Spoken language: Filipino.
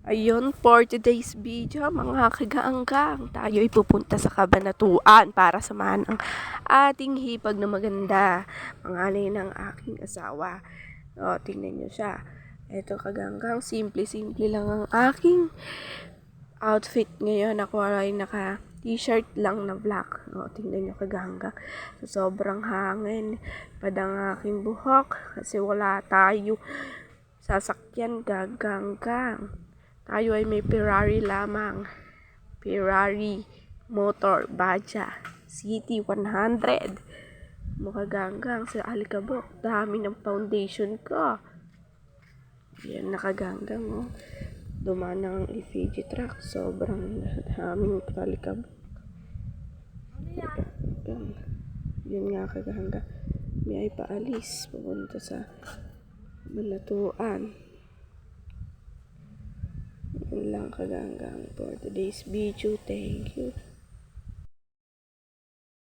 Ayun, for today's video, mga kagaanggang, tayo ay pupunta sa Cabanatuan para samahan ang ating hipag na maganda, pangalan ng aking asawa. O, tingnan nyo siya. Eto kagaanggang, simple-simple lang ang aking outfit ngayon. Ako ay naka t-shirt lang na black. O, tingnan nyo kagaanggang. So, sobrang hangin. Padang aking buhok kasi wala tayo sasakyan gaganggang. Tayo ay may Ferrari lamang. Ferrari Motor Baja City 100. Mukha ganggang sa alikabok. Dami ng foundation ko. Yan nakaganggang oh. Dumaan ng LPG truck. Sobrang daming alikabok. Yun nga kaganggang. May ay paalis. Pupunta sa Cabanatuan. Yun lang kaganggang for today's video. Thank you.